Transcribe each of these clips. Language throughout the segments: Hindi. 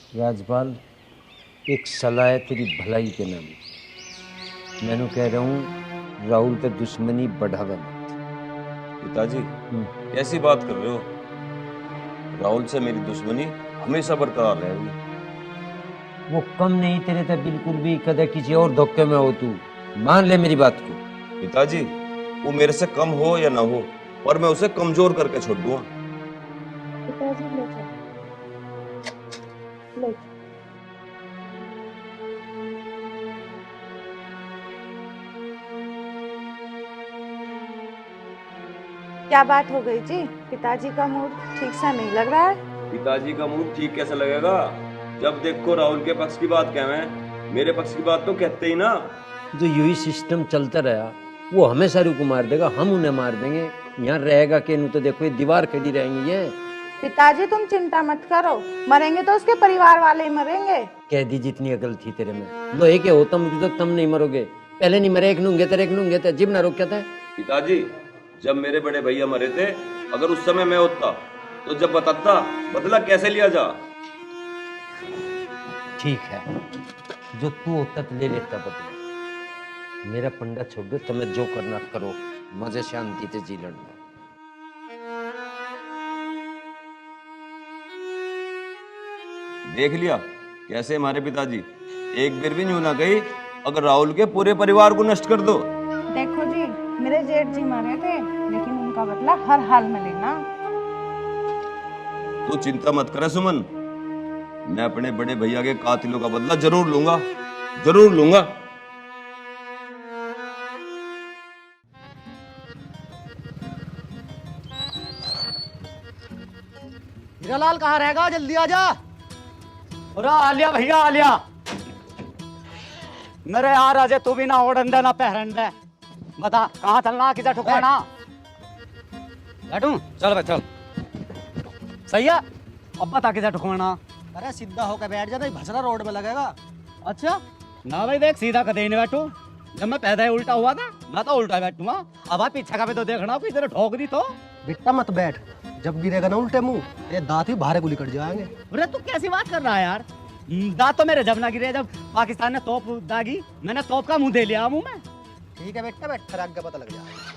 राजपाल, एक सलाह है तेरी भलाई के नाम। मैंने कह रहा हूँ राहुल ते दुश्मनी बढ़ावे मत। पिताजी कैसी बात कर रहे हो? राहुल से मेरी दुश्मनी हमेशा बरकरार रहेगी। वो कम नहीं तेरे ते बिल्कुल भी। कदे किसी और धोखे में हो तू, मान ले मेरी बात को। पिताजी वो मेरे से कम हो या ना हो, पर मैं उसे कमजोर करके छोड़ दूंगा। पिताजी ले चलो, ले चलो। क्या बात हो गई जी? पिताजी का मूड ठीक सा नहीं लग रहा है। पिताजी का मूड ठीक कैसे लगेगा? जब देखो राहुल के पक्ष की बात कह रहे हैं, मेरे पक्ष की बात तो कहते ही ना। जो यही सिस्टम चलता रहा वो हमें सारू को मार देगा, हम उन्हें मार देंगे। यहाँ रहेगा कि नहीं तो देखो ये दीवार खड़ी रहेंगी ये। पिताजी तुम चिंता मत करो, मरेंगे तो उसके परिवार वाले ही मरेंगे। कह दी जितनी अकल थी तेरे में। लोहे के हो तुम तो तुम नहीं मरोगे। पहले नहीं मरे, एक नूंगे तेरे, एक नूंगे तेरे, जिब ना रोक था। पिताजी जब मेरे बड़े भैया मरे थे, अगर उस समय मैं होता तो जब बताता बदला कैसे लिया जा। ठीक है, जो तू होता तो ले लेता बदला। मेरा पंडा छोड़ दो, तुम्हें जो करना करो, मजे शांति से जी लड़ना। देख लिया कैसे हमारे पिताजी एक बार भी न्यू ना गई अगर राहुल के पूरे परिवार को नष्ट कर दो। देखो जी, मेरे जेठ जी मरे थे, लेकिन उनका बदला हर हाल में लेना। तू चिंता मत करे सुमन, मैं अपने बड़े भैया के कातिलों का बदला जरूर लूंगा, जरूर लूंगा। हीरालाल कहाँ रहेगा? जल्दी आ जा। अरे आलिया भैया, आलिया मेरे यार अजय, तू भी ना ओढ़न दे ना पहरन दे। बता कहाँ चलना, किधर ठुकाना? बैठूं? चल भाई चल। सही है, अब बता किधर ठुकवाना? अरे सीधा होकर बैठ जा, नहीं भसरा रोड में लगेगा। अच्छा ना भाई, देख सीधा कदे नहीं बैठू। जब मैं पैदा ही उल्टा हुआ था, मैं तो उल्टा बैठूंगा। अब आप पीछे का भी तो देखना, कोई तेरे ठोक दी तो। बिट्टा मत बैठ, जब गिरेगा ना उल्टे मुंह, ये दांत ही बाहर को निकल जाएंगे। अरे तू कैसी बात कर रहा है यार? दांत तो मेरे जब ना गिरे, जब पाकिस्तान ने तोप दागी, मैंने तोप का मुंह दे लिया मुंह में। ठीक है बेटा, बैठ फिर आगे पता लग जाएगा।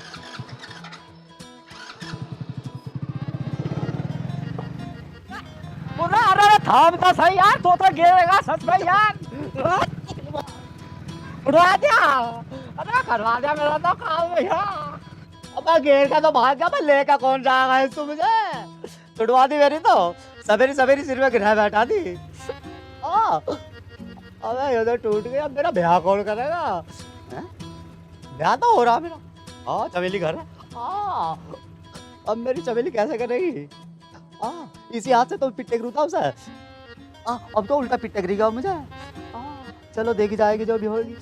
अरे थाम तो सही यार, तो गिरेगा सच में यार। उड़ा दिया, अरे करवा दिया मेरा तो काम भैया। अब गिर का तो भाग गया, मैं लेकर कौन जाएगा इसको? मुझे छुड़वा दी मेरी तो सवेरी सवेरी सिर में गिरा बैठा दी। अबे ये तो टूट गया, अब मेरा ब्याह कौन करेगा? ब्याह तो हो रहा मेरा। हाँ चमेली घर है। अब मेरी चमेली कैसे करेगी? इसी हाथ से तो पिट्टे गिरूता उसे। अब तो उल्टा पिट्टे गिरेगा मुझे। चलो देखी जाएगी जो भी होगी।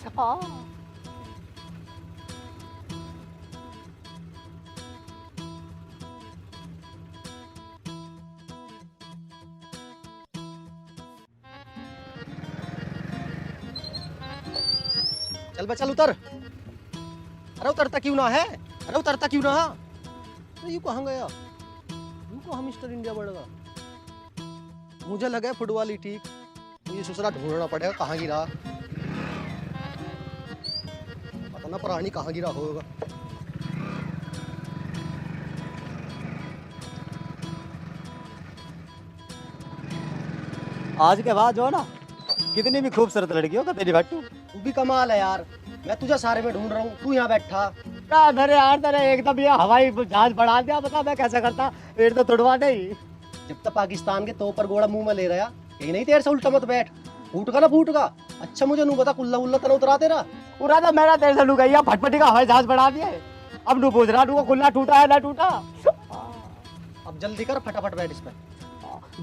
चल बे चल, उतर। अरे उतरता क्यों ना है? अरे उतरता क्यों ना? अरे यू कहाँ गया? यू कहाँ मिस्टर इंडिया बढ़ गया? मुझे लगा फुटबॉल ही ठीक, मुझे ससुरा ढूंढना पड़ेगा कहाँ गिरा। पता ना प्राणी कहाँ गिरा होगा। आज के बाद जो है ना, कितनी भी खूबसूरत लड़कियों का तेरी बैठू। तू भी कमाल है यार, मैं तुझे सारे में ढूंढ रहा हूँ, तू यहाँ बैठा। मेरे यार तेरे एकदम ये हवाई जहाज बढ़ा दिया। बता मैं कैसे करता, पेड़ तो तुड़वा नहीं। जब तक पाकिस्तान के तो पर गोड़ा मुंह में ले रहा, यही नहीं तेरे से उल्टा मत बैठ, फूटगा ना फूटगा। अच्छा मुझे नू बता, कुल्ला उल्ला तना उतरा तेरा। पूरा तो मेरा तेरे से लू गई, फटफटी का हवाई जहाज बढ़ा दिए। अब नू पूछ रहा तू खुला टूटा है ना टूटा। अब जल्दी कर, फटाफट बैठ इस पे।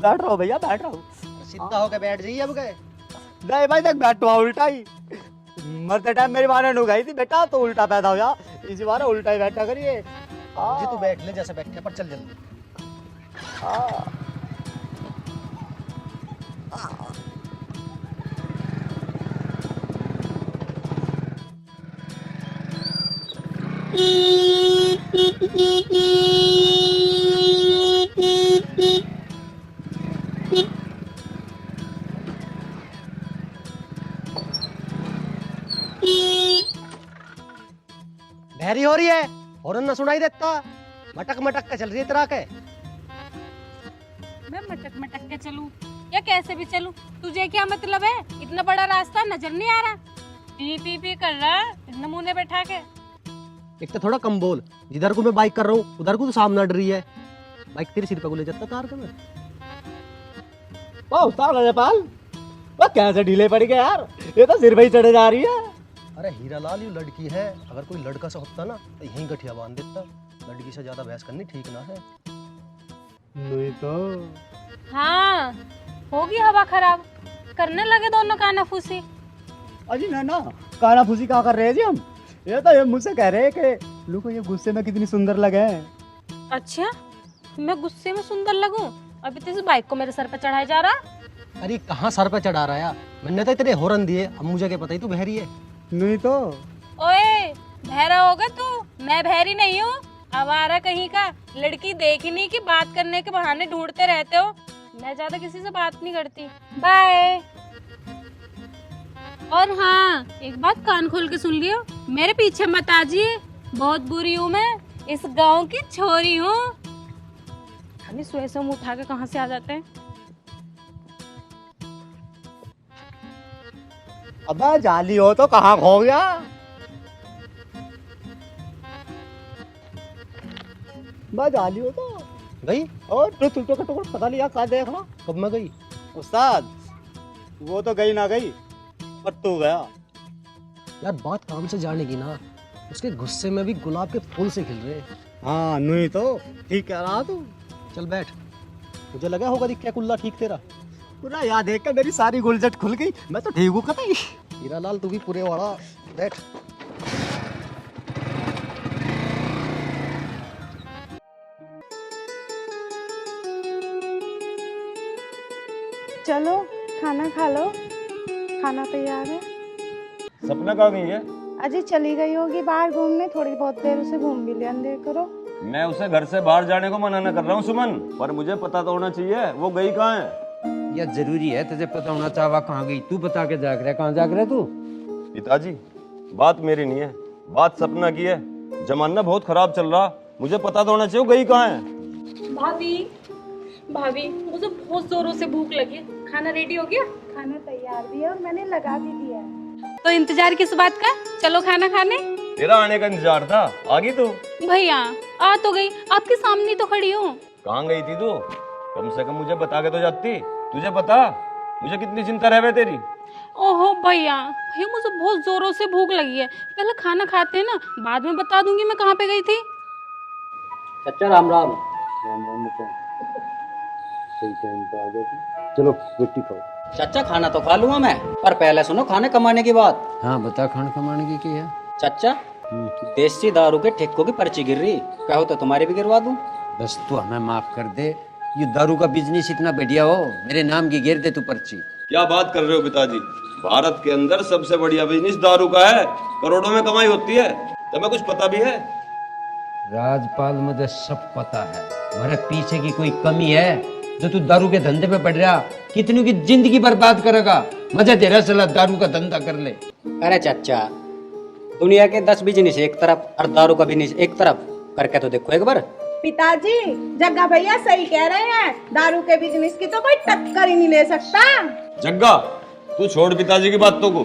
बैठ रहा हूँ भैया, बैठ रहा हूँ। सीधा होके बैठ जाइए अब गए। नहीं भाई देख, बैठवा उल्टा ही। मरते टाइम मेरी माँ ने नू गई थी, बेटा तो उल्टा पैदा हो जा, इसी बार उल्टा ही बैठा करिए। जी तू बैठ ले जैसे बैठे, पर चल जल्दी। बहरी हो रही है, हॉर्न ना सुनाई देता, मटक मटक के चल रही है तरह के। मैं मटक मटक के चलूं या कैसे भी चलूं, तुझे क्या मतलब है? इतना बड़ा रास्ता नजर नहीं आ रहा, पी पी पी कर रहा है नमूने बैठा के। एक तो थोड़ा कम बोल, जिधर को मैं बाइक कर रहा हूँ उधर को तो सामने अड़ रही है। बाइक तेरे सिर पे को ले जाता तार का मैं। वाह उस्ताद नेपाल, वो कैसे ढीले पड़ गए यार, ये तो सिर पे ही चढ़े जा रही है। अरे हीरा लाल ये लड़की है, अगर कोई लड़का सा होता ना तो यहीं गठिया बांध देता। लड़की से ज्यादा बहस करनी ठीक ना है। नहीं तो हाँ, होगी हवा खराब, करने लगे दोनों कानाफूसी। अजी ना काना फूसी क्या कर रहे हैं जी हम? ये मुझसे कह रहे हैं कि लुको ये गुस्से में कितनी सुंदर लगे हैं। अच्छा, मैं गुस्से में सुंदर लगूं? अभी तो इस बाइक को मेरे सर पे चढ़ाया जा रहा। अरे कहाँ सर पे चढ़ा रहा है, मैंने तो तेरे हॉर्न दिए, अब मुझे क्या पता ही तू बहरी है। नहीं तो ओए, बहरा होगा तू, मैं बहरी नहीं हूँ। आवारा कहीं का, लड़की देखने की बात करने के बहाने ढूंढते रहते हो। मैं ज्यादा किसी से बात नहीं करती। बाय। और हाँ, एक बात कान खोल के सुन लियो, मेरे पीछे मत आजिए, बहुत बुरी हूँ मैं, इस गांव की छोरी हूँ। खाली सुए से मुंह उठा के कहाँ से आ जाते हैं। अबे जाली हो तो कहाँ खो गया? बस जाली हो तो गई और तो टुकड़ टुकड़ पता नहीं यार कहाँ देखना। कब मैं गई? उस्ताद वो तो गई ना गई पर तू गया। यार बात काम से जाने की ना, उसके गुस्से में भी गुलाब के फूल से खिल रहे। हाँ नहीं तो ठीक कह रहा तू। चल बैठ, मुझे लगा होगा दिख क्या कुल्ला ठीक तेरा। पूरा याद देख कर मेरी सारी गुलजट खुल गई, मैं तो ठीक हूँ कतई। हीरा लाल तू भी पूरे वाला बैठ। चलो खाना खा लो, खाना तैयार है। सपना कहाँ गई है? अजी चली गई होगी बाहर घूमने, थोड़ी बहुत देर उसे घूम भी लिया देर करो। मैं उसे घर से बाहर जाने को मना न कर रहा हूँ सुमन, पर मुझे पता तो होना चाहिए वो गई कहाँ है। यह जरूरी है तुझे पता होना चाहवा कहाँ गई? तू बता के जाग रहा है, कहाँ जाग रहा है तू? पिताजी बात मेरी नहीं है, बात सपना की है। जमाना बहुत खराब चल रहा, मुझे पता तो होना चाहिए वो गई कहाँ है। भाभी, भाभी मुझे बहुत जोरों से भूख लगी है, खाना रेडी हो गया? खाना तैयार भी है और मैंने लगा भी दिया है। तो इंतजार किस बात का, चलो खाना खाने। तेरा आने का इंतजार था, आ गई तू? भैया आ तो गई, आपके सामने तो खड़ी हूँ। कहाँ गई थी तू? कम से कम मुझे बता के तो जाती। तुझे पता मुझे कितनी चिंता रह तेरी। ओहो भैया, भैया मुझे बहुत जोरों से भूख लगी है, पहले खाना खाते हैं ना, बाद में बता दूंगी मैं कहाँ पे गई थी। चचा राम राम। सही टाइम पे आ गई। चलो रोटी खाओ। चाचा खाना तो खा लूंगा मैं, पर पहले सुनो खाने कमाने की बात। हाँ बता, खान कमाने की क्या है? चाचा देसी दारू के ठेकों की पर्ची गिर रही, कहो तो तुम्हारी भी गिरवा दूं। बस तू हमें माफ कर दे, ये दारू का बिजनेस इतना बढ़िया हो, मेरे नाम की गिर दे तू पर्ची। क्या बात कर रहे हो पिताजी, भारत के अंदर सबसे बढ़िया बिजनेस दारू का है, करोड़ों में कमाई होती है। तुम्हें कुछ पता भी है? राजपाल मुझे सब पता है, मेरे पीछे की कोई कमी है जो तू दारू के धंधे पे पड़ रहा? कितनी की जिंदगी बर्बाद करेगा, मजा तेरा सलाह दारू का धंधा कर ले। अरे चाचा, दुनिया के 10 बिजनेस एक तरफ और दारू का बिजनेस एक तरफ, करके तो देखो एक बार। पिताजी जग्गा भैया सही कह रहे हैं, दारू के बिजनेस की तो कोई टक्कर ही नहीं ले सकता। जग्गा तू छोड़ पिताजी की बातों को,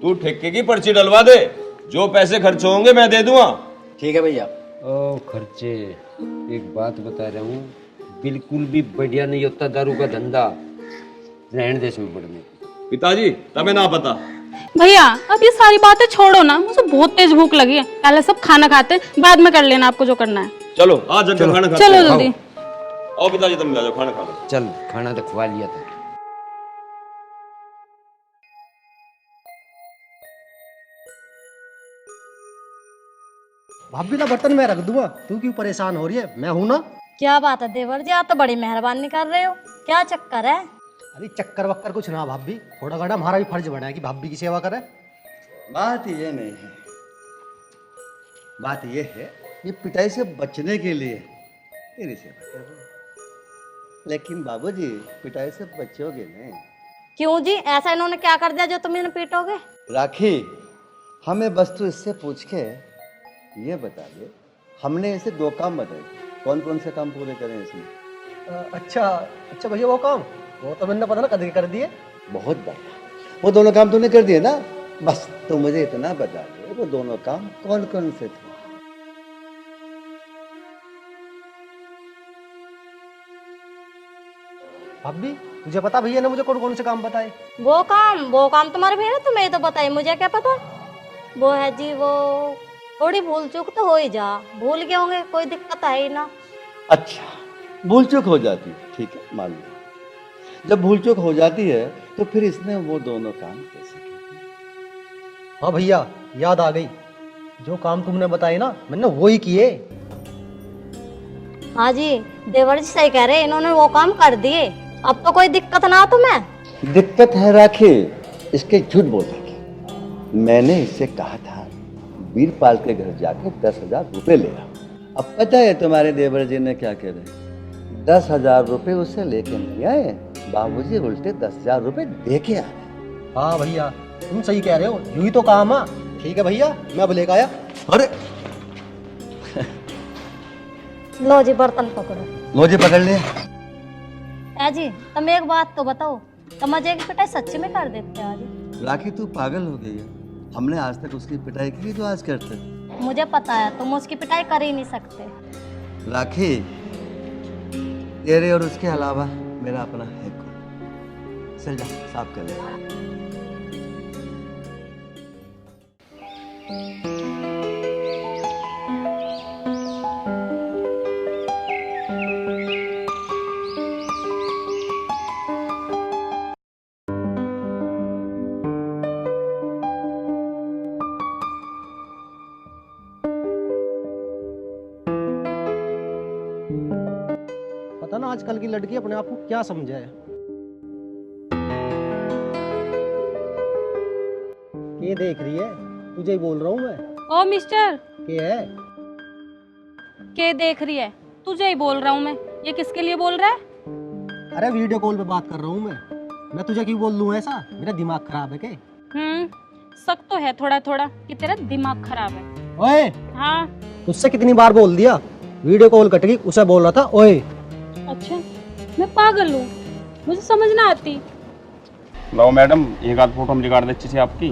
तू ठेके की पर्ची डलवा दे, जो पैसे खर्च होंगे मैं दे दूंगा। ठीक है भैया। ओ खर्चे, एक बात बता रहा हूँ, बिल्कुल भी बढ़िया नहीं होता दारू का धंधा, रहने देश में बढ़ने। पिताजी तमें ना पता। भैया अब ये सारी बातें छोड़ो ना, मुझे बहुत तेज भूख लगी है, पहले सब खाना खाते हैं, बाद में कर लेना आपको जो करना है। चलो आ जग्गा खाना खाते चलो हैं। जल्दी। आओ पिताजी तुम भी आ जाओ, खाना खा लो। चल खाना तो खवा लिया था। भाभी ना बर्तन में रख दूंगा, तू क्यों परेशान हो रही है, मैं हूं ना। क्या बात है देवर जी, आप तो बड़ी मेहरबानी कर रहे हो, क्या चक्कर है? अरे चक्कर वक्कर कुछ ना भाभी, थोड़ा घड़ा हमारा भी फर्ज बना है कि भाभी की सेवा करे। बात ये नहीं है, बात ये है ये पिटाई से बचने के लिए तेरी सेवा कर रहा हूं। लेकिन बाबूजी पिटाई से बचोगे नहीं। क्यों जी, ऐसा इन्होंने क्या कर दिया जो तुम इन्हें पीटोगे? राखी हमें बस तू इससे पूछ के ये बता दे, हमने ऐसे 2 काम बताए, कौन कौन से काम पूरे करें इसमें? अच्छा अच्छा भैया, वो काम वो तो मैंने पता ना कद कर दिए। बहुत बढ़िया, वो दोनों काम तूने कर दिए ना। बस तो मुझे इतना बता दे, वो दोनों काम कौन कौन से थे? भाभी तुझे पता भैया ने मुझे कौन कौन से काम बताए? वो काम तुम्हारे भैया ने तुम्हें तो बताई, मुझे क्या पता। वो है जी, वो थोड़ी भूल चूक तो हो ही जा, भूल गए होंगे, कोई दिक्कत है ही ना। अच्छा, भूल चूक हो जाती है, ठीक है, मान लो। जब भूल चूक हो जाती है तो फिर इसने वो दोनों काम कैसे किए? हाँ भैया, याद आ गई, जो काम तुमने बताए ना मैंने वो ही किए। हाँ जी, देवर जी सही कह रहे, इन्होंने वो काम कर दिए, अब तो कोई दिक्कत ना तुम्हें। दिक्कत है राखी, इसके झूठ बोल रही। मैंने इससे कहा था वीरपाल के घर जाके 10,000 रुपए ले आ। अब पता है तुम्हारे देवर जी ने क्या कह रहे? 10,000 रुपए उसे लेके नहीं आए, बाबूजी उल्टे 10,000 रुपए दे के आए। हाँ भैया तुम सही कह रहे हो, यूं ही तो काम। हाँ ठीक है भैया, मैं अब लेकर आया। अरे लो जी बर्तन पकड़ो। लो जी पकड़ लिया। है जी, तुम एक बात तो बताओ, तुम अजय की पिटाई सच्ची में कर देते हो आज? राखी तू पागल हो गई है, हमने आज तक उसकी पिटाई की जो आज करते। मुझे पता है तुम उसकी पिटाई कर ही नहीं सकते। राखी, तेरे और उसके अलावा मेरा अपना है कोई। चल जा साफ कर ले। पता ना आजकल की लड़की अपने आप को क्या समझे है। ये देख रही है, तुझे ही बोल रहा हूँ मैं। ओ मिस्टर, के है? के देख रही है? तुझे ही बोल रहा हूँ मैं। ये किसके लिए बोल रहा है? अरे वीडियो कॉल पे बात कर रहा हूँ मैं तुझे क्यों बोल लूँ ऐसा? मेरा दिमाग खराब है के? शक तो है थोड़ा थोड़ा कि तेरा दिमाग खराब है। ओए, हाँ तुझसे कितनी बार बोल दिया, वीडियो कॉल कट गई, उसे बोल रहा था ओए। अच्छा, मैं पागल हूँ, मुझे समझ ना आती। लो मैडम, एक आध फोटो हम रिकॉर्ड अच्छी से आपकी।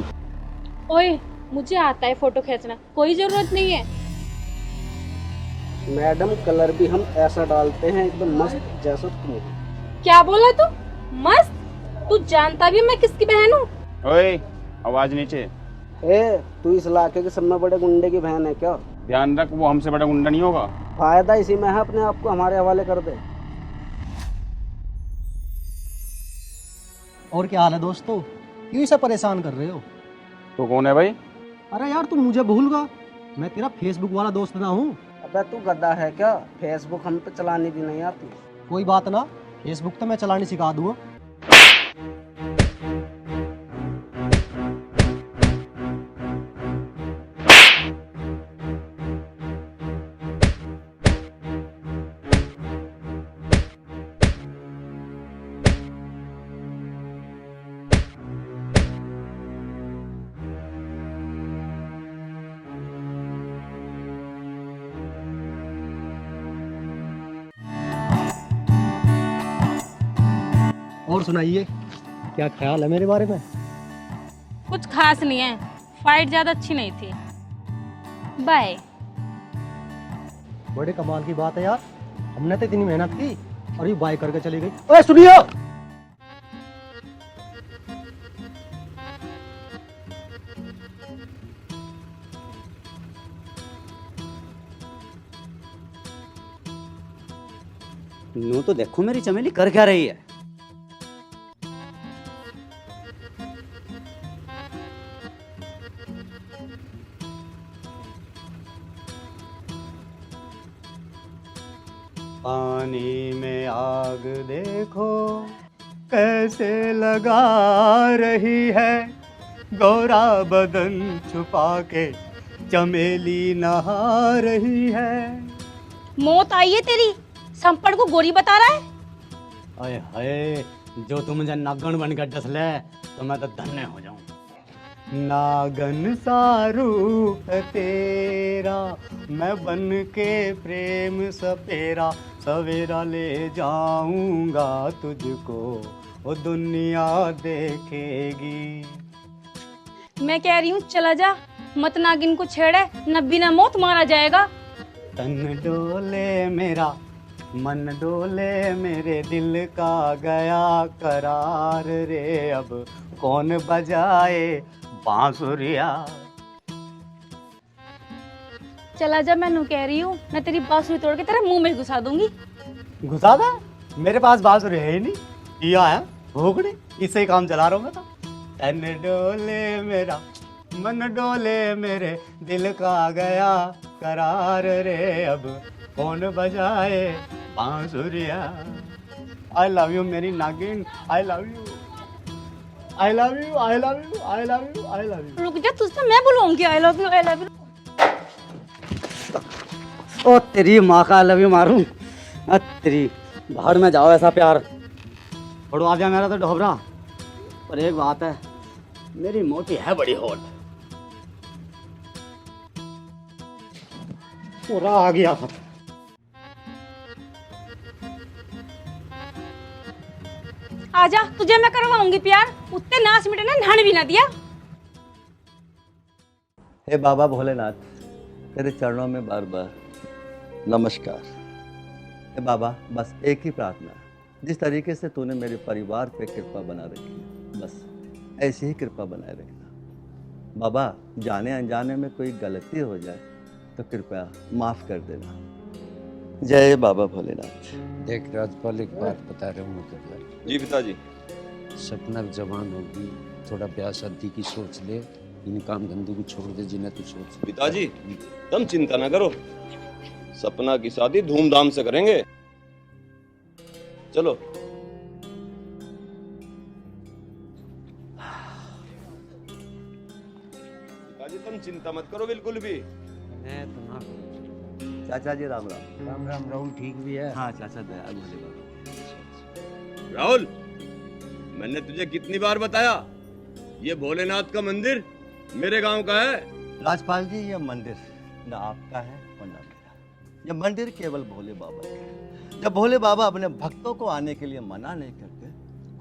ओए, मुझे आता है फोटो खींचना, कोई जरूरत नहीं है। मैडम कलर भी हम ऐसा डालते हैं एकदम मस्त जैसा तुम। क्या बोला तू? मस्त? तू जानता भी मैं किसकी बहन हूँ? ओए, आवाज नीचे। तू इस इलाके के सब में बड़े गुंडे की बहन है क्या? ध्यान रख, वो हमसे बड़ा गुंडा नहीं होगा। फायदा इसी में है, अपने आप को हमारे हवाले कर दे। और क्या हाल है दोस्तों, क्यों इसे परेशान कर रहे हो? तो कौन है भाई? अरे यार तू मुझे भूल गया, मैं तेरा फेसबुक वाला दोस्त ना हूँ। अबे तू गधा है क्या? फेसबुक हम पे चलानी भी नहीं आती। कोई बात ना, फेसबुक तो मैं चलानी सिखा दूंगा। और सुनाइए, क्या ख्याल है मेरे बारे में? कुछ खास नहीं है, फाइट ज्यादा अच्छी नहीं थी। बाय। बड़े कमाल की बात है यार, हमने तो इतनी मेहनत की और ये बाय करके चली गई। ओए सुनिए, यूं तो देखो मेरी चमेली कर क्या रही है। पानी में आग देखो कैसे लगा रही है, गोरा बदन छुपा के चमेली नहा रही है। मौत आई है तेरी, संपड़ को गोरी बता रहा है। अरे हाय, जो तू मुझे नागण बनकर डस ले तो मैं तो धन्य हो जाऊं। नागन सा रूप है तेरा, मैं बन के प्रेम सपेरा, सवेरा ले जाऊंगा तुझको, वो दुनिया देखेगी। मैं कह रही हूँ चला जा, मत नागिन को छेड़े, न बिना मौत मारा जाएगा। तन डोले मेरा, मन डोले मेरे, दिल का गया करार रे, अब कौन बजाए बांसुरिया। चला जा, मैं नू कह रही हूँ, मैं तेरी बांसुरी तोड़ के तेरे मुंह में घुसा दूंगी। घुसा था? मेरे पास बांसुरी है ही नहीं। ये आया भोगने, इससे ही काम चला रहा हूँ मैं तो। तन डोले मेरा, मन डोले मेरे, दिल का गया करार रे, अब कौन बजाए बांसुरिया। आई लव यू मेरी नागिन, I love you, I love you, I love you, I love you, I love you. रुक जा, तुझसे मैं बुलाऊंगी I love you, I love you. ओ तेरी माँ का आई लव यू मारूं? तेरी बाहर में जाओ ऐसा प्यार। छोड़ो आ जा मेरा तो ढोबरा। पर एक बात है, मेरी मोटी है बड़ी होट। पूरा आ गया। आजा, तुझे मैं करवाऊंगी प्यार, उत्ते नाच मिटे ने नहाने भी ना दिया। हे बाबा भोलेनाथ, तेरे चरणों में बार बार नमस्कार। हे बाबा, बस एक ही प्रार्थना है, जिस तरीके से तूने मेरे परिवार पे कृपा बना रखी है, बस ऐसी ही कृपा बनाए रखना। बाबा, जाने अनजाने में कोई गलती हो जाए तो कृपया माफ कर देना। जय बाबा भोलेनाथ। देख राजपाल, एक बात बता रहा हूँ मतलब, जी पिताजी। सपना जवान होगी, थोड़ा ब्याह शादी की सोच ले, इन काम धंधों को छोड़ दे जिन्हें तू सोच। पिताजी तुम चिंता ना करो, सपना की शादी धूमधाम से करेंगे। चलो। पिताजी तुम चिंता मत करो बिल्कुल भी। मैं तो ना करूँ। चाचा जी राम राम। राम राम। राहुल ठीक भी है? हाँ चाचा, दया भोले बाबा। राहुल, मैंने तुझे कितनी बार बताया, ये भोलेनाथ का मंदिर मेरे गांव का है। राजपाल जी, ये मंदिर न आपका है और न मेरा। ये मंदिर केवल भोले बाबा का है। जब भोले बाबा अपने भक्तों को आने के लिए मना नहीं करते,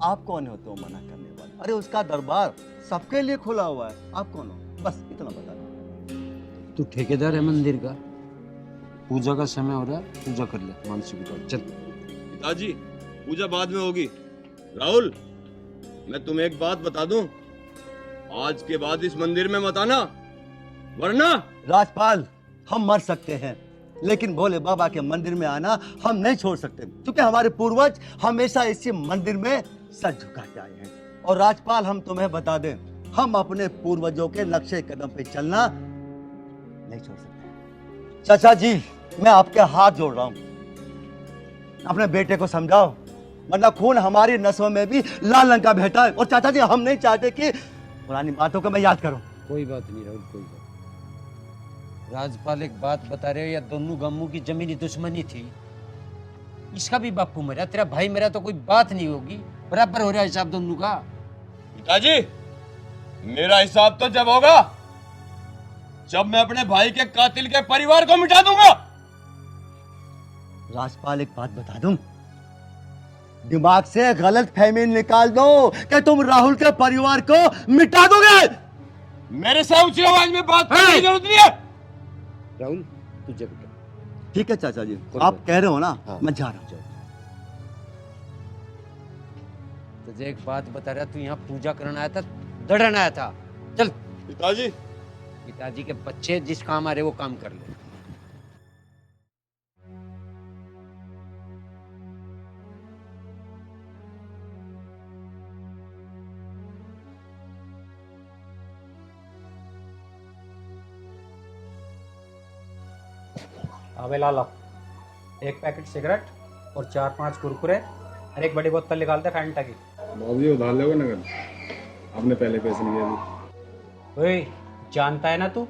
आप कौन होते हो मना करने वाले? अरे उसका दरबार सबके लिए खुला हुआ है, आप कौन हो? बस इतना बता दो। तू ठेकेदार है मंदिर का, पूजा का समय हो रहा है, पूजा कर ले मानसिक तौर। चल। पिताजी पूजा बाद में होगी। राहुल, मैं तुम्हें एक बात बता दूं, आज के बाद इस मंदिर में मत आना, वरना। राजपाल, हम मर सकते हैं, लेकिन भोले बाबा के मंदिर में आना हम नहीं छोड़ सकते, क्योंकि हमारे पूर्वज हमेशा इसी मंदिर में सर झुका के आए हैं। और राजपाल, हम तुम्हें बता दें, हम अपने पूर्वजों के नक्शे कदम पे चलना नहीं छोड़ सकते। चाचा जी, मैं आपके हाथ जोड़ रहा हूं, अपने बेटे को समझाओ, वरना खून हमारी नसों में भी लाल रंग का बहता है। और चाचा जी, हम नहीं चाहते कि पुरानी बातों को मैं याद करूं। कोई बात नहीं राहुल, कोई बात। राजपाल, एक बात बता रहे हो, या दोनों गांवों की जमीनी दुश्मनी थी, इसका भी बापू मरा, तेरा भाई मेरा, तो कोई बात नहीं होगी, बराबर हो रहा है हिसाब दोनों का। पिताजी, मेरा हिसाब तो जब होगा जब मैं अपने भाई के कातिल के परिवार को मिटा दूंगा। राजपाल, एक बात बता दूं, दिमाग से गलत फहमी निकाल दो कि तुम राहुल के परिवार को मिटा दोगे। मेरे से ऊंची आवाज में बात करने की जरूरत नहीं है। राहुल, तुझे बेटा। ठीक है चाचा जी, आप कह रहे हो ना। हाँ। मैं जा रहा हूँ। तुझे एक बात बता रहा, तू यहाँ पूजा करना आया था, दड़न आया था। चल। पिताजी, पिताजी के बच्चे जिस काम आ रहे वो काम कर ले। अबे लाला, एक पैकेट सिगरेट और 4-5 कुरकुरे और एक बड़ी बोतल निकाल दे फैंटा की। बाबू जी उधार लोगे नगद, आपने पहले पैसे नहीं दिए अभी। ओए, जानता है ना तू,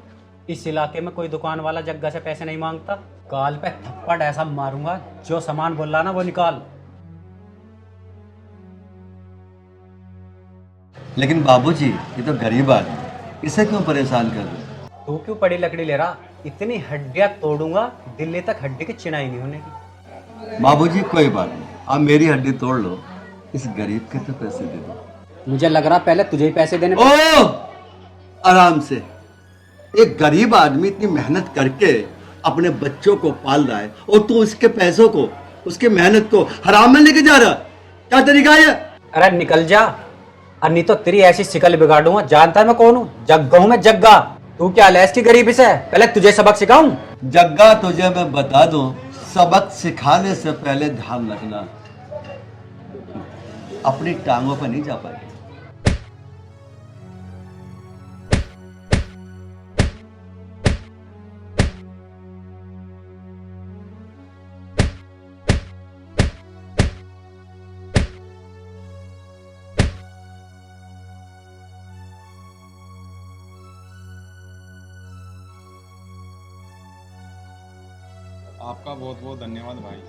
इस इलाके में कोई दुकान वाला जग्गा से पैसे नहीं मांगता। गाल पे थप्पड़ ऐसा मारूंगा, जो सामान बोल रहा ना वो निकाल। लेकिन बाबूजी, ये तो गरीब आदमी, इसे क्यों परेशान कर रहे हो? तू क्यों पड़ी लकड़ी ले रहा? इतनी हड्डियां तोड़ूंगा दिल्ली तक हड्डी की चिनाई नहीं होने की। बाबूजी कोई बात नहीं, आप मेरी हड्डी तोड़ लो, इस गरीब के तो पैसे दे दो। मुझे लग रहा पहले तुझे ही पैसे देने ओ आराम से। एक गरीब आदमी इतनी मेहनत करके अपने बच्चों को पाल रहा है और तू उसके पैसों को, उसके मेहनत को हराम में लेके जा रहा, क्या तरीका है? अरे निकल जा, और नहीं तो तेरी ऐसी शिकल बिगाड़ूंगा। जानता है मैं कौन हूँ? जग्गा हूँ मैं, जग्गा। तू क्या लेस की गरीबी से? पहले तुझे सबक सिखाऊं? जग्गा तुझे मैं बता दूं, सबक सिखाने से पहले ध्यान रखना, अपनी टांगों पर नहीं जा पाएगी। आपका बहुत बहुत धन्यवाद भाई।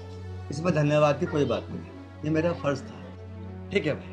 इसमें धन्यवाद की कोई बात नहीं, ये मेरा फर्ज था। ठीक है भाई।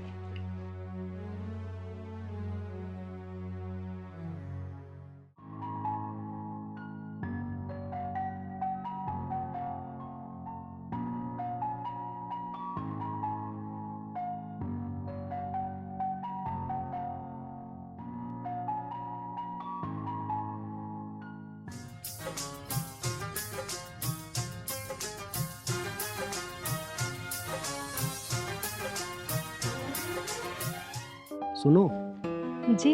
सुनो, जी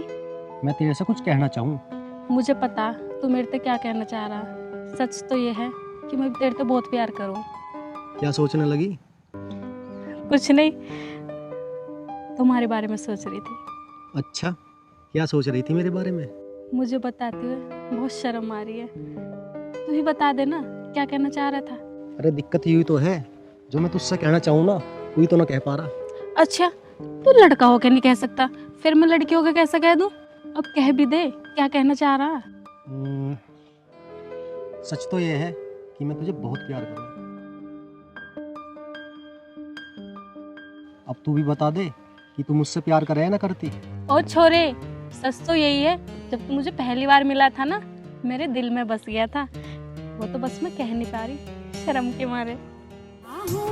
मैं तेरे से कुछ कहना चाहूँ। मुझे पता तू मेरे से क्या कहना चाह रहा। सच तो ये है कि मैं तेरे से बहुत प्यार करूँ। क्या सोचने लगी? कुछ नहीं, तुम्हारे बारे में सोच रही थी। अच्छा, क्या सोच रही थी मेरे बारे में? मुझे बताते हुए बहुत शर्म आ रही है। तू ही बता दे ना, क्या कहना चाह रहा था? अरे दिक्कत यही तो है, जो मैं तुझसे कहना चाहूँ ना, वही तो ना कह पा रहा। अच्छा, तू लड़का होकर नहीं कह सकता, फिर मैं लड़की होकर कैसे कह दूं? अब कह भी दे, क्या कहना चाह रहा? सच तो ये है कि मैं तुझे बहुत प्यार करूँ। अब तू भी बता दे कि तू मुझसे प्यार करे या ना करती। ओ छोरे, सच तो यही है, जब तू मुझे पहली बार मिला था ना, मेरे दिल में बस गया था। वो तो बस मैं कह नहीं पा रही, शर्म के मारे।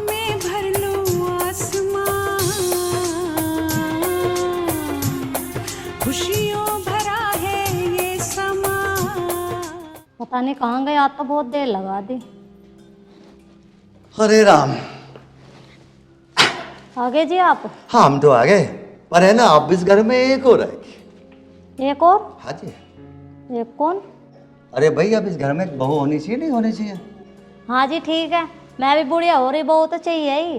में भर लो आसमां, खुशियों भरा है ये समा। पता नहीं कहाँ गए, आज तो बहुत देर लगा दी। हरे राम। आ गए जी आप? हाँ हम तो आ गए, पर है ना आप इस घर में एक और आएगी। एक और? हाँ जी। एक कौन? अरे भाई अब इस घर में एक बहू होनी चाहिए, नहीं होनी चाहिए? हाँ जी ठीक है, मैं भी बुढ़िया हो रही, बहू तो चाहिए ही।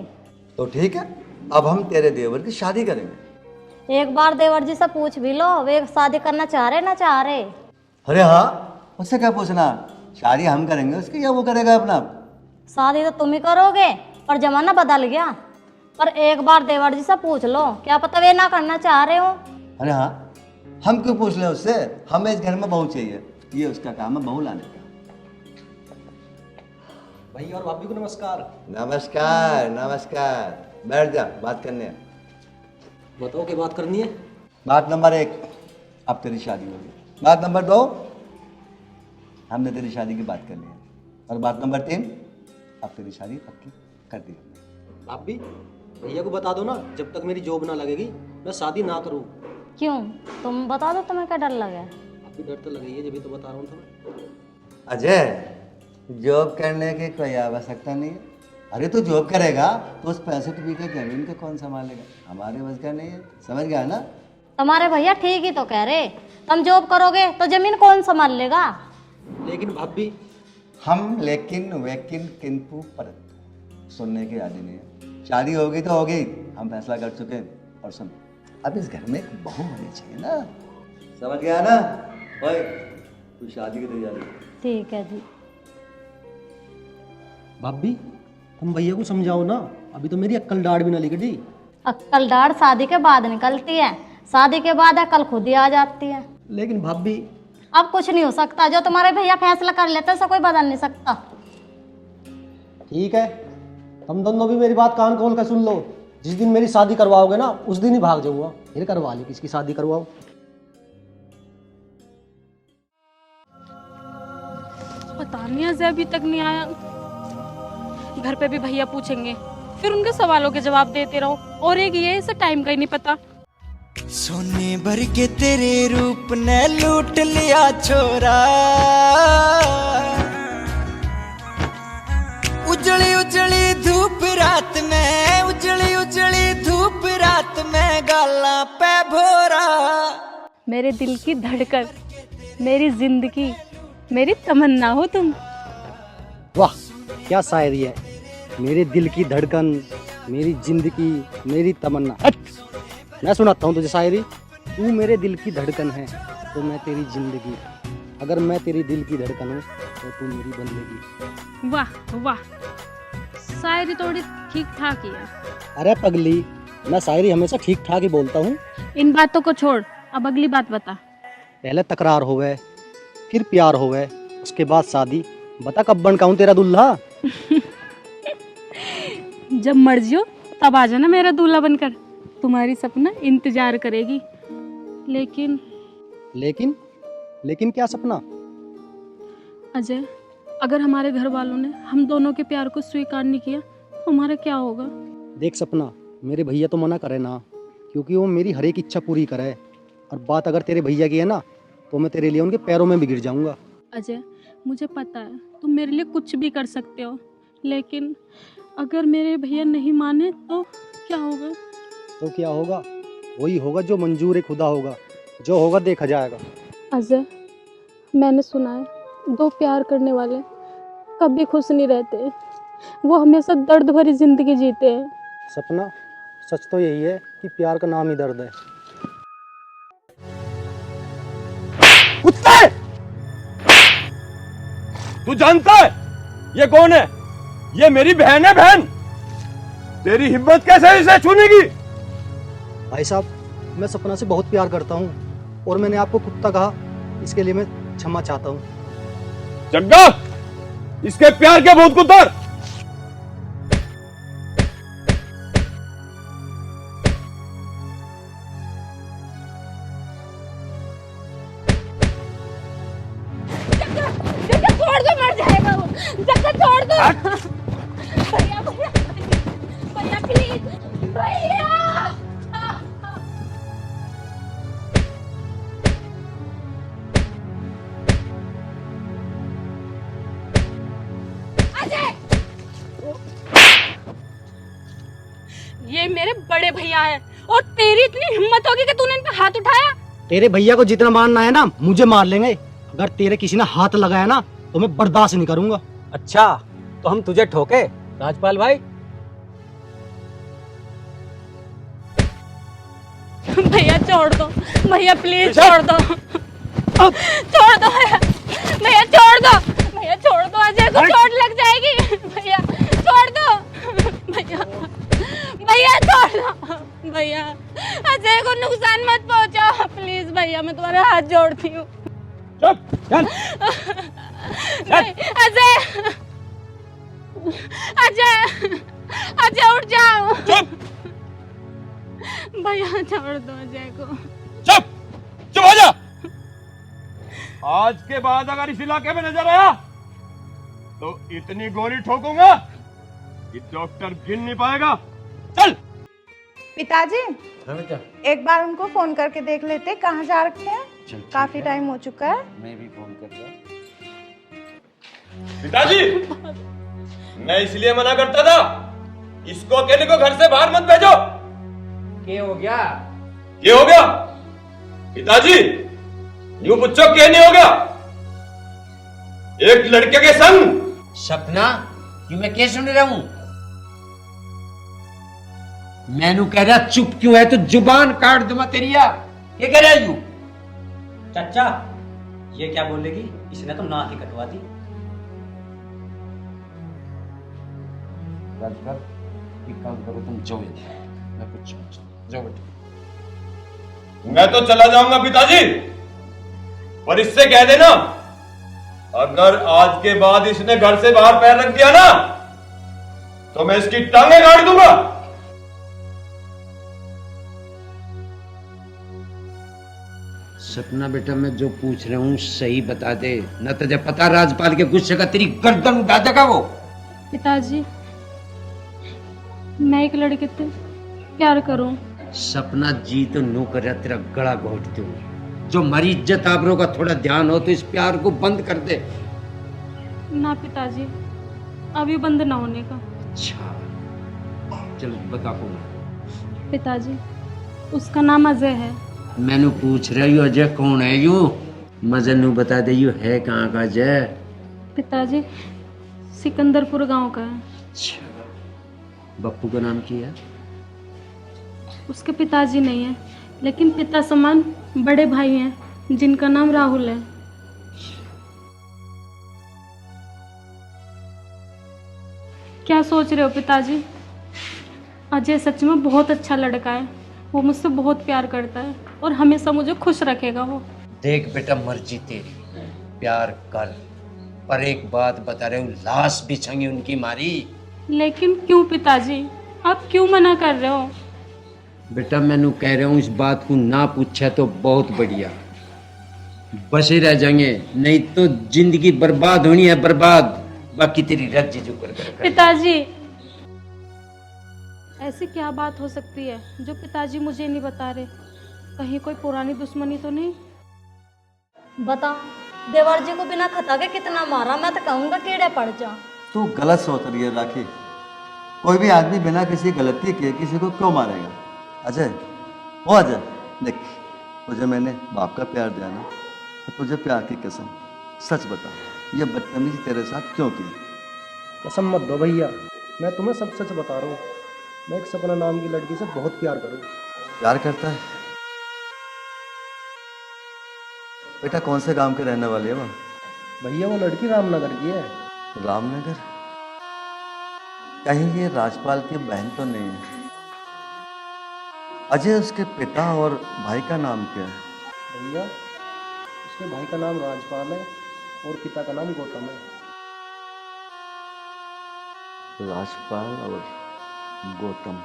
तो ठीक है, अब हम तेरे देवर की शादी करेंगे। एक बार देवर जी से पूछ भी लो, वे शादी करना चाह रहे ना चाह रहे। अरे हाँ, उससे क्या पूछना, शादी हम करेंगे उसकी या वो करेगा अपना? शादी तो तुम ही करोगे, पर जमाना बदल गया। पर एक बार देवर जी से पूछ लो, क्या पता वे ना करना चाह रहे हो। अरे हाँ, हम क्यों पूछ लें उससे, हमें इस घर में बहू चाहिए, ये उसका काम है बहू लाने का। भाई और भाभी को नमस्कार। नमस्कार नमस्कार, बैठ जा, बात करने हैं। बताओ क्या बात करनी है? बात नंबर 1, अब तेरी शादी होगी। बात नंबर 2, हमने तेरी शादी की बात करनी है। और बात नंबर 3, अब तेरी शादी पक्की कर दी हमने। भाभी, भैया को बता दो ना, जब तक मेरी जॉब ना लगेगी मैं शादी ना करूं। क्यों, तुम बता दो, तुम्हें क्या डर लगे? आपकी डर तो लगी है, जब भी तो बता रहा हूँ तुम्हें। अजय, जॉब करने की कोई आवश्यकता नहीं है। अरे तू जॉब करेगा तो उस पैसे टुपी का जमीन को कौन संभालेगा? हमारे बस का नहीं है, समझ गया ना? तुम्हारे भैया ठीक ही तो कह रहे, तुम जॉब करोगे तो जमीन कौन संभाल लेगा? लेकिन भाभी, हम लेकिन वेकिन किंतु परंतु सुनने की आदि नहीं है। शादी होगी तो होगी, हम फैसला कर चुके हैं। और सुन, अब इस घर में एक बहू होनी चाहिए ना, समझ गया ना? ओए, तू शादी की तैयारी। ठीक है जी। भाभी तुम भैया को समझाओ ना, अभी तो मेरी अक्ल डाढ़ भी ना निकली। अक्ल डाढ़ शादी के बाद निकलती है, शादी के बाद अक्ल खुद ही आ जाती है। लेकिन भाभी, अब कुछ नहीं हो सकता, जो तुम्हारे भैया फैसला कर लेते हैं, उसे कोई बदल नहीं सकता। ठीक है, तुम दोनों भी मेरी बात कान खोल कर सुन लो। जिस दिन मेरी शादी करवाओगे ना, उस दिन ही भाग जाऊंगा। फिर करवा ली, किसकी शादी करवाओ। पता नहीं अजय अभी तक नहीं आया। घर पे भी भैया पूछेंगे, फिर उनके सवालों के जवाब देते रहो। और एक ये, इसे टाइम का ही नहीं पता। सोने भर के तेरे रूप ने लूट लिया छोरा, उजली उजली धूप रात में, उजली उजली धूप रात में गाला पे भोरा। मेरे दिल की धड़कन, मेरी जिंदगी, मेरी तमन्ना हो तुम। वाह क्या शायरी है। मेरे दिल की धड़कन, मेरी जिंदगी, मेरी तमन्ना। हट! मैं सुनाता हूँ तुझे शायरी। तू मेरे दिल की धड़कन है तो मैं तेरी जिंदगी, अगर मैं तेरी दिल की धड़कन हूँ तो तू मेरी बंदगी। वाह वाह, शायरी थोड़ी ठीक ठाक ही है। अरे पगली, मैं शायरी हमेशा ठीक ठाक ही बोलता हूँ। इन बातों को छोड़, अब अगली बात बता। पहले तकरार होवे, फिर प्यार होवे, उसके बाद शादी। बता कब बन का हूँ तेरा दुल्हा। जब मर्जी हो तब आ जाना मेरा दूल्हा बनकर। तुम्हारी सपना इंतजार करेगी। लेकिन लेकिन क्या सपना? अजय, अगर हमारे घर वालों ने हम दोनों के प्यार को स्वीकार नहीं किया तो हमारा क्या होगा? देख सपना, मेरे भैया तो मना करे ना, क्योंकि वो मेरी हर एक इच्छा पूरी करे। और बात अगर तेरे भैया की है ना, तो मैं तेरे लिए उनके पैरों में भी गिर जाऊंगा। अजय, मुझे पता है तुम मेरे लिए कुछ भी कर सकते हो, लेकिन अगर मेरे भैया नहीं माने तो क्या होगा? तो क्या होगा? वही होगा जो मंजूर खुदा होगा। जो होगा देखा जाएगा। अजय, मैंने सुना है दो प्यार करने वाले कभी खुश नहीं रहते, वो हमेशा दर्द भरी जिंदगी जीते हैं। सपना, सच तो यही है कि प्यार का नाम ही दर्द है। कुत्ते! तू जानता है ये कौन है? ये मेरी बहन है। बहन, तेरी हिम्मत कैसे है इसे छूने की? भाई साहब, मैं सपना से बहुत प्यार करता हूँ और मैंने आपको कुत्ता कहा, इसके लिए मैं क्षमा चाहता हूँ। जग्गा, इसके प्यार के भूत को उतार। छोड़ दो, मर जाएगा वो। जग्गा छोड़ दो। भैया भैया भैया प्लीज, भैया। ये मेरे बड़े भैया हैं और तेरी इतनी हिम्मत होगी कि तूने इन पे हाथ उठाया? तेरे भैया को जितना मारना है ना, मुझे मार लेंगे। अगर तेरे किसी ने हाथ लगाया ना तो मैं बर्दाश्त नहीं करूंगा। अच्छा, तो हम तुझे ठोके राजपाल भाई? भैया छोड़ दो, भैया प्लीज छोड़ दो। छोड़ दो भैया, भैया छोड़ दो, भैया छोड़ दो। अजय को चोट लग जाएगी। भैया छोड़ दो, भैया भैया छोड़ दो। भैया अजय को नुकसान मत पहुंचाओ प्लीज। भैया मैं तुम्हारे हाथ जोड़ती हूँ। चल। अजय, अजय, अजय उठ जाओ। भैया छोड़ दो अजय को। चुप हो जा। आज के बाद अगर इस इलाके में नजर आया तो इतनी गोली ठोकूंगा कि डॉक्टर गिन नहीं पाएगा। चल। पिताजी, हाँ बेटा, एक बार उनको फोन करके देख लेते कहाँ जा रखे हैं। चल, ठीक काफी है। टाइम हो चुका है। मैं भी फोन कर रहा। पिताजी, मैं इसलिए मना करता था, इसको अकेले को घर से बाहर मत भेजो। क्या हो गया? क्या हो गया? पिताजी, यूं पूछो क्या नहीं हो गया? एक लड़के के संग। सपना, क्यों मैं क्या सुन रहा हूं? मैनू कह रहा चुप क्यों है? तो जुबान काट दूंगा तेरी। ये कह रहा यू? चाचा, ये क्या बोलेगी? इसने तो नाक ही कटवा दी। राजपाल, एक काम करो, तुम जाओ इधर, मैं कुछ जाओ बेटा। मैं तो चला जाऊंगा पिताजी, पर इससे कह देना अगर आज के बाद इसने घर से बाहर पैर रख दिया ना तो मैं इसकी टांगे काट दूंगा। सपना बेटा, मैं जो पूछ रहा हूँ सही बता दे, न तुझे पता राजपाल के गुस्से का तेरी गर्दन उड़ा देगा वो। पिताजी, मैं एक लड़के से प्यार करूं। सपना जी तो नो कर रहा, तेरा गला घोट दूं। जो मरी इज्जत आबरों का थोड़ा ध्यान हो तो इस प्यार को बंद कर दे। ना पिताजी, अभी बंद ना होने का। अच्छा चल बता कौन? पिताजी, उसका नाम अजय है। मैंने पूछ रही हूँ अजय कौन है यू? मजनू बता दे यू है कहाँ का अजय? पिताजी, सिकंदरपुर गांव का है। अच्छा, बप्पू का नाम क्या है? उसके पिताजी नहीं है, लेकिन पिता समान बड़े भाई हैं जिनका नाम राहुल है। क्या सोच रहे हो पिताजी? अजय सच में बहुत अच्छा लड़का है। वो मुझसे बहुत प्यार करता है और हमेशा मुझे खुश रखेगा वो। देख बेटा, मर्जी तेरी, प्यार कर, पर एक बात बता रहे हूँ, लाश बिछेंगी उनकी मारी। लेकिन क्यों पिताजी, आप क्यों मना कर रहे हो? बेटा मैंने कह रहा हूँ इस बात को ना पूछा तो बहुत बढ़िया, बसे रह जाएंगे, नहीं तो जिंदगी बर्बाद होनी है, बर्बाद। बाकी तेरी रज्जी जो कर पिताजी, ऐसी क्या बात हो सकती है जो पिताजी मुझे नहीं बता रहे? कहीं कोई पुरानी दुश्मनी तो नहीं? बता, देवर जी को बिना खता के कितना मारा, मैं तो कहूँगा कीड़े पड़ जा। तू गलत सोच रही है राखी। कोई भी आदमी बिना किसी गलती के किसी को क्यों मारेगा? अजय, ओ अजय, देख, तुझे मैंने बाप का प्यार दिया ना, तो तुझे प्यार की कसम, सच बता, ये बदतमीजी तेरे साथ क्यों की? कसम मत दो भैया, मैं तुम्हें सब सच बता रहा हूँ। मैं एक सपना नाम की लड़की से बहुत प्यार करूँ। प्यार करता है? बेटा कौन से गांव के रहने वाली है वो? भैया वो लड़की रामनगर की है। रामनगर? कहीं ये राजपाल की बहन तो नहीं है? अजय, उसके पिता और भाई का नाम क्या है? भैया उसके भाई का नाम राजपाल है और पिता का नाम गौतम है। राजपाल और गौतम।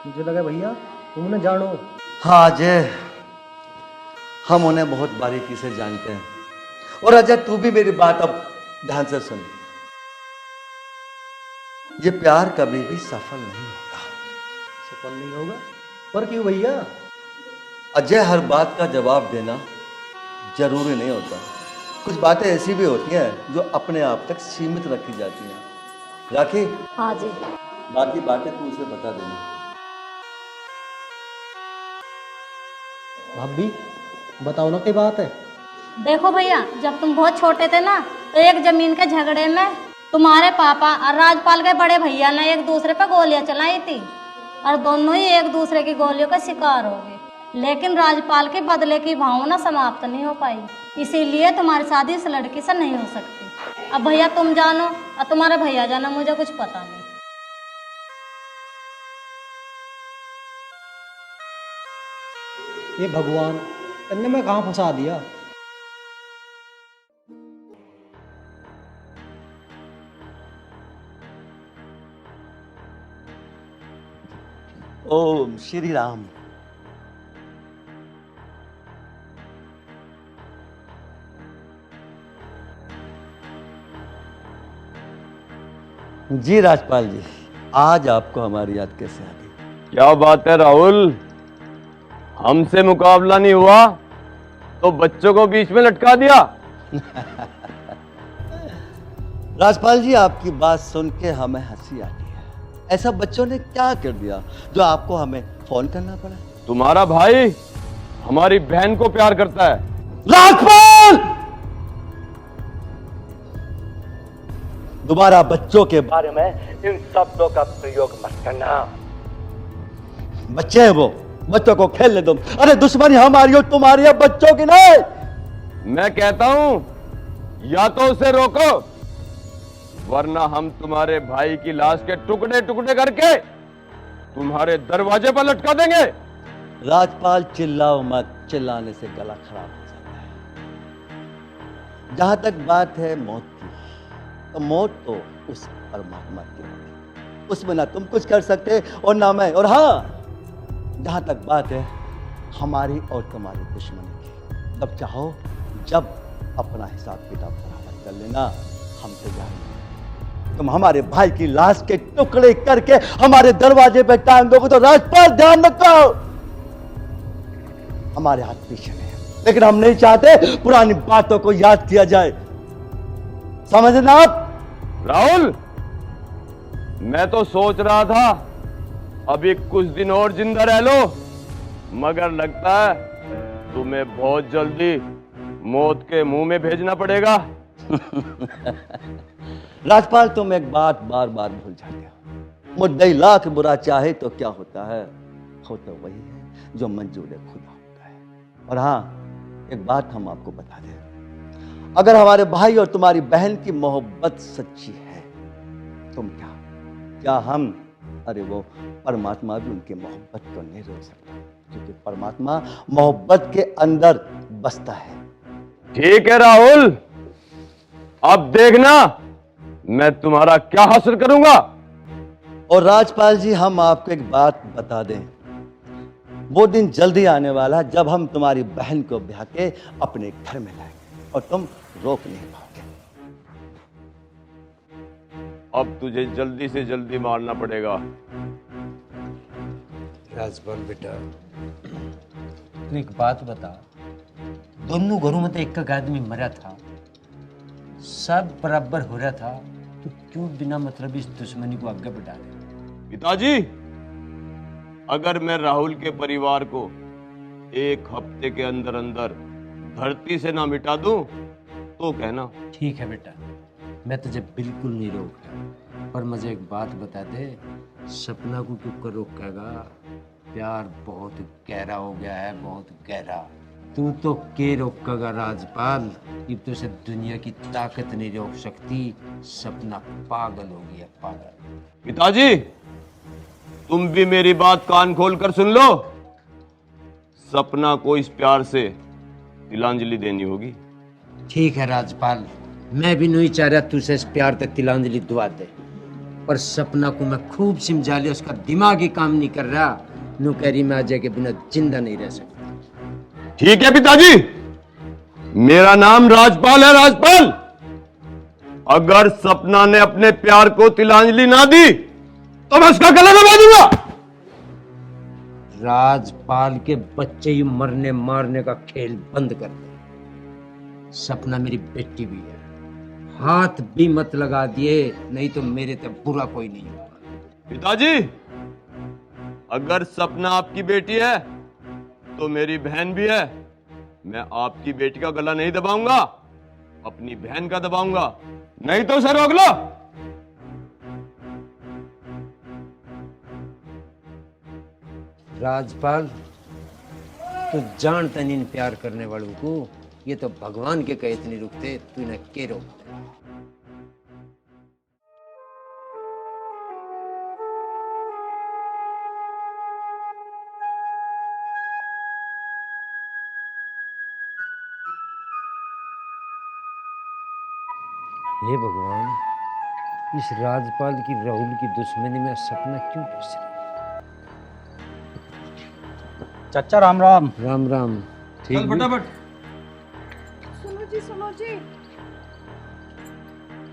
मुझे लगा भैया तुम उन्हें जानो। हाँ अजय, हम उन्हें बहुत बारीकी से जानते हैं। और अजय तू भी मेरी बात अब ध्यान से सुन, ये प्यार कभी भी सफल नहीं होगा। सफल नहीं होगा? पर क्यों भैया? अजय, हर बात का जवाब देना जरूरी नहीं होता। कुछ बातें ऐसी भी होती हैं जो अपने आप तक सीमित रखी जाती हैं। राखी, हाँ जी। बाकी बातें तू उसे बता देना। भाभी बताओ ना, क्या बात है? देखो भैया, जब तुम बहुत छोटे थे ना, तो एक जमीन के झगड़े में तुम्हारे पापा और राजपाल के बड़े भैया ने एक दूसरे पे गोलियां चलाई थी और दोनों ही एक दूसरे की गोलियों का शिकार हो गए। लेकिन राजपाल के बदले की भावना समाप्त नहीं हो पाई, इसीलिए तुम्हारी शादी इस लड़की से नहीं हो सकती। अब भैया तुम जानो और तुम्हारे भैया जानो, मुझे कुछ पता नहीं। ये भगवान, तन्ने मैं कहाँ फंसा दिया? ओम श्री राम। जी राजपाल जी, आज आपको हमारी याद कैसे आ गई? क्या बात है राहुल, हमसे मुकाबला नहीं हुआ तो बच्चों को बीच में लटका दिया। राजपाल जी, आपकी बात सुन के हमें हंसी आती है। ऐसा बच्चों ने क्या कर दिया जो आपको हमें फोन करना पड़ा? तुम्हारा भाई हमारी बहन को प्यार करता है। राजपाल, दोबारा बच्चों के बारे में इन शब्दों का प्रयोग मत करना। बच्चे हैं वो, बच्चों को खेलने दो। अरे दुश्मनी हमारी और तुम्हारी है, बच्चों की नहीं। मैं कहता हूं या तो उसे रोको, वरना हम तुम्हारे भाई की लाश के टुकड़े टुकड़े करके तुम्हारे दरवाजे पर लटका देंगे। राजपाल चिल्लाओ मत, चिल्लाने से गला खराब हो जाता है। जहां तक बात है मौत की, तो मौत तो उस परमात्मा की है, उसमें ना तुम कुछ कर सकते और ना मैं। और हाँ, जहां तक बात है हमारी और तुम्हारी दुश्मनी की। जब चाहो जब अपना हिसाब किताब बराबर कर लेना, हम तैयार हैं। तुम हमारे भाई की लाश के टुकड़े करके हमारे दरवाजे पे टांग दोगे तो राजपाल ध्यान रखो, हमारे हाथ पीछे नहीं है। लेकिन हम नहीं चाहते पुरानी बातों को याद किया जाए, समझना आप? राहुल, मैं तो सोच रहा था अभी कुछ दिन और जिंदा रह लो, मगर लगता है तुम्हें बहुत जल्दी मौत के मुंह में भेजना पड़ेगा। राजपाल, तुम एक बात बार बार भूल जाते हो। मुद्दई लाख बुरा चाहे तो क्या होता है, हो तो वही है जो मंजूर खुदा होता है। और हाँ, एक बात हम आपको बता दें, अगर हमारे भाई और तुम्हारी बहन की मोहब्बत सच्ची है, तुम क्या हम, अरे वो परमात्मा भी उनकी मोहब्बत को नहीं रोक सकता, क्योंकि परमात्मा मोहब्बत के अंदर बसता है। ठीक है राहुल, अब देखना मैं तुम्हारा क्या हासिल करूंगा। और राजपाल जी, हम आपको एक बात बता दें, वो दिन जल्दी आने वाला है जब हम तुम्हारी बहन को ब्याह के अपने घर में लाएंगे और तुम रोक नहीं पाओगे। अब तुझे जल्दी से जल्दी मारना पड़ेगा। राजपाल बेटा, तू एक बात बता, दोनों घरों में तो एक एक आदमी मरा था, सब बराबर हो रहा था, तो क्यों बिना मतलब इस दुश्मनी को आगे बढ़ा रहे? पिताजी, अगर मैं राहुल के परिवार को एक हफ्ते के अंदर अंदर धरती से ना मिटा दूं तो कहना। ठीक है बेटा, मैं तुझे बिल्कुल नहीं रोक रहा, पर मुझे एक बात बता दे, सपना को क्यों कर रोकेगा? प्यार बहुत गहरा हो गया है, बहुत गहरा। तू तो के रोकेगा राजपाल, अब तो से दुनिया की ताकत नहीं रोक सकती। सपना पागल हो गया, पागल। पिताजी, तुम भी मेरी बात कान खोल कर सुन लो। सपना को इस प्यार से तिलांजलि देनी होगी। ठीक है राजपाल, मैं भी नहीं चाह रहा तुझसे इस प्यार तक तिलांजलि दुआ दे, पर सपना को मैं खूब समझा लिया, उसका दिमाग ही काम नहीं कर रहा। नू कह रही मैं अजय के बिना जिंदा नहीं रह सकता। ठीक है पिताजी, मेरा नाम राजपाल है, राजपाल। अगर सपना ने अपने प्यार को तिलांजलि ना दी तो मैं उसका गला दबा दूंगा। राजपाल के बच्चे ही मरने मारने का खेल बंद कर दे। सपना मेरी बेटी भी है, हाथ भी मत लगा दिए, नहीं तो मेरे तक बुरा कोई नहीं होगा। पिताजी, अगर सपना आपकी बेटी है तो मेरी बहन भी है। मैं आपकी बेटी का गला नहीं दबाऊंगा, अपनी बहन का दबाऊंगा, नहीं तो उसे रोक लो। राजपाल, तू जानता नहीं प्यार करने वालों को, ये तो भगवान के कहे नहीं रुकते, तू इन्हें के रोकते। हे भगवान, इस राजपाल की राहुल की दुश्मनी में सपना क्यों घुस रही? चाचा राम राम। राम राम। ठीक चल फटाफट। सुनो जी।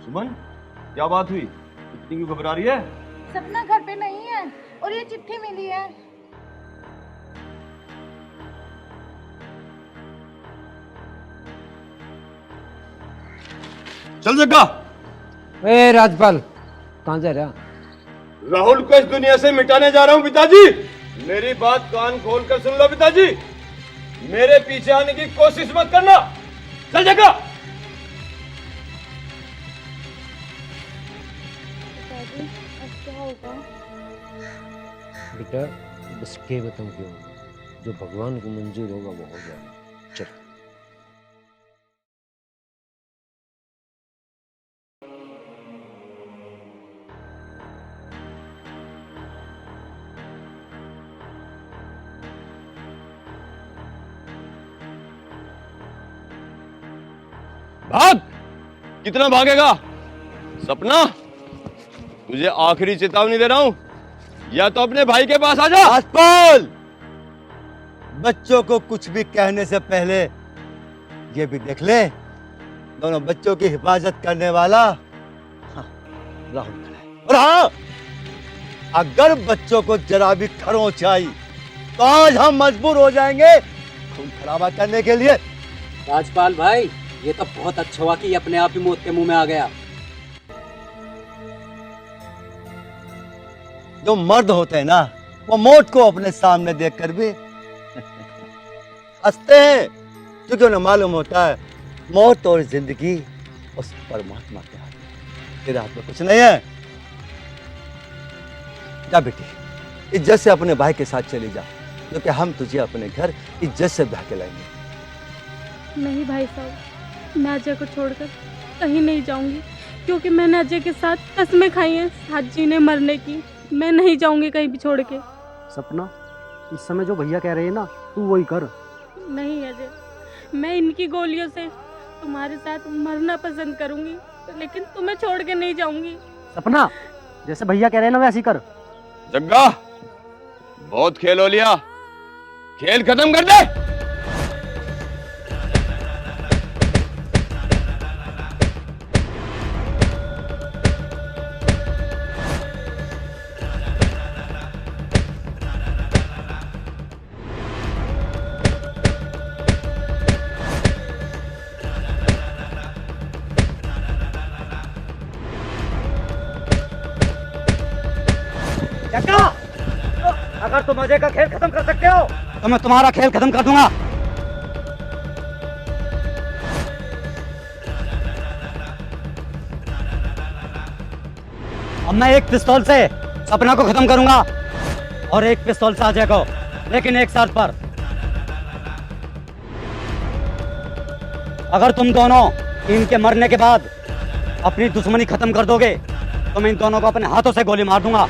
सुमन, क्या बात हुई? इतनी क्यों घबरा रही है? सपना घर पे नहीं है और ये चिट्ठी मिली है। चल जग्गा। ए राजपाल, कहाँ जा रहा? राहुल को इस दुनिया से मिटाने जा रहा हूं पिताजी। मेरी बात कान खोल कर सुन लो पिताजी, मेरे पीछे आने की कोशिश मत करना। चल जग्गा। बेटा बस के बताऊं क्यों, जो भगवान को मंजूर होगा वो हो जाएगा। चल। भाग। कितना भागेगा? सपना, तुझे आखिरी चेतावनी दे रहा हूं, या तो अपने भाई के पास आ जा। राजपाल, बच्चों को कुछ भी कहने से पहले ये भी देख ले, दोनों बच्चों की हिफाजत करने वाला राहुल खड़ा है। और हाँ, अगर बच्चों को जरा भी खरोंच आई तो आज हम मजबूर हो जाएंगे खून खराबा करने के लिए। राजपाल भाई, ये तो बहुत अच्छा हुआ कि ये अपने आप ही मौत के मुंह में आ गया। जो मर्द होते हैं ना, वो मौत को अपने सामने देखकर भी हंसते हैं, क्योंकि उन्हें मालूम होता है मौत और जिंदगी उस परमात्मा के हाथ में, तेरे हाथ में कुछ नहीं है। जा बेटी, इज्जत से अपने भाई के साथ चली जा, क्योंकि हम तुझे अपने घर इज्जत से ब्याह के लाएंगे। नहीं भाई साहब, मैं अजय को छोड़कर कहीं नहीं जाऊंगी, क्योंकि मैंने अजय के साथ कस्में खाई हैं साथ जीने मरने की। मैं नहीं जाऊंगी कहीं भी छोड़ के। सपना, इस समय जो भैया कह रहे हैं ना, तू वही कर। नहीं अजय, मैं इनकी गोलियों से तुम्हारे साथ मरना पसंद करूंगी, लेकिन तुम्हें छोड़ के नहीं जाऊंगी। सपना, जैसे भैया कह रहे हैं ना वैसे ही कर। जग्गा, बहुत खेल हो लिया, खेल खत्म कर दे। जग्गा, अगर तुम अजय का खेल खत्म कर सकते हो तो मैं तुम्हारा खेल खत्म कर दूंगा। अब मैं एक पिस्तौल से सपना को खत्म करूंगा और एक पिस्तौल से अजय को, लेकिन एक शर्त पर। अगर तुम दोनों इनके मरने के बाद अपनी दुश्मनी खत्म कर दोगे तो मैं इन दोनों को अपने हाथों से गोली मार दूंगा।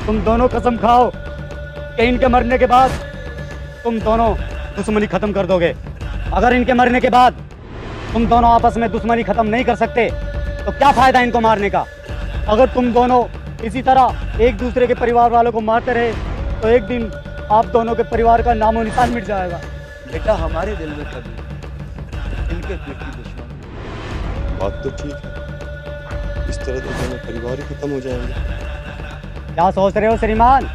तुम दोनों कसम खाओ कि इनके मरने के बाद तुम दोनों दुश्मनी खत्म कर दोगे। अगर इनके मरने के बाद तुम दोनों आपस में दुश्मनी खत्म नहीं कर सकते तो क्या फायदा इनको मारने का। अगर तुम दोनों इसी तरह एक दूसरे के परिवार वालों को मारते रहे तो एक दिन आप दोनों के परिवार का नामो निशान मिट जाएगा। बेटा, हमारे दिल में कभी इनके पेट की दुश्मनी। बात तो ठीक है, इस तरह तो दोनों परिवार ही खत्म हो जाएंगे। क्या सोच रहे हो श्रीमान,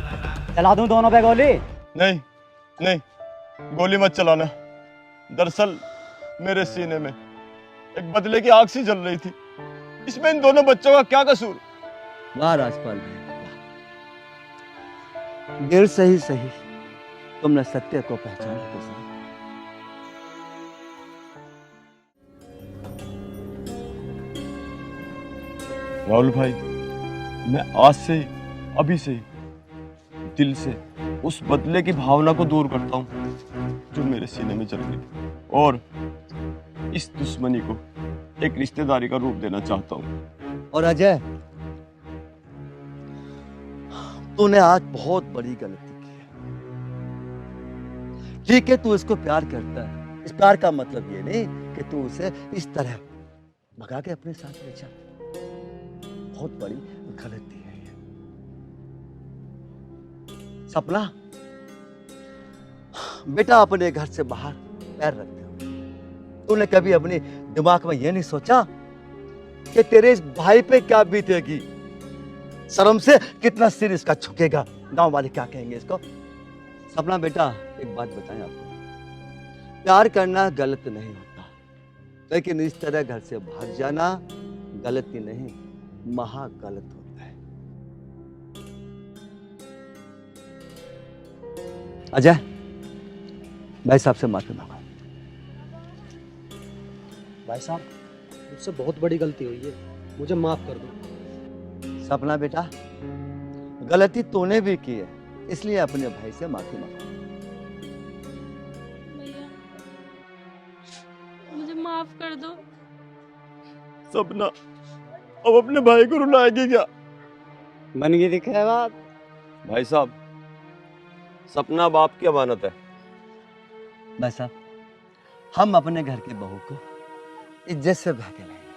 चला दूं दोनों पे गोली? नहीं नहीं, गोली मत चलाना। दरअसल मेरे सीने में एक बदले की आग सी जल रही थी, इसमें इन दोनों बच्चों का क्या कसूर? वाह राजपाल भाई, देर से ही सही तुमने सत्य को पहचाना तो सही। राहुल भाई, मैं आज से ही, अभी से ही दिल से उस बदले की भावना को दूर करता हूं जो मेरे सीने में चल रही थी, और इस दुश्मनी को एक रिश्तेदारी का रूप देना चाहता हूं। और अजय, तूने आज बहुत बड़ी गलती की है। ठीक है, तू इसको प्यार करता है, इस प्यार का मतलब ये नहीं कि तू उसे इस तरह भगा के अपने साथ ले जा। बहुत बड़ी गलती है ये। सपना, बेटा अपने घर से बाहर पैर रखते हो तूने कभी अपने दिमाग में यह नहीं सोचा कि तेरे इस भाई पे क्या बीतेगी? शर्म से कितना सिर इसका झुकेगा, गांव वाले क्या कहेंगे इसको? सपना बेटा, एक बात बताएं आपको, प्यार करना गलत नहीं होता, लेकिन इस तरह घर से भाग जाना गलती नहीं, महा गलत होता है। अजय, भाई साहब से माफी मांगो। भाई साहब, मुझसे बहुत बड़ी गलती हुई है, मुझे माफ कर दो। सपना बेटा, गलती तूने भी की है, इसलिए अपने भाई से माफी मांगो। भैया, मुझे माफ कर दो। सपना अब अपने भाई को रुलाएगी क्या? बन गई दिखे बात। भाई साहब, सपना बाप की अमानत है। भाई साहब, हम अपने घर की बहू को इज्जत से ब्याह के लाएंगे।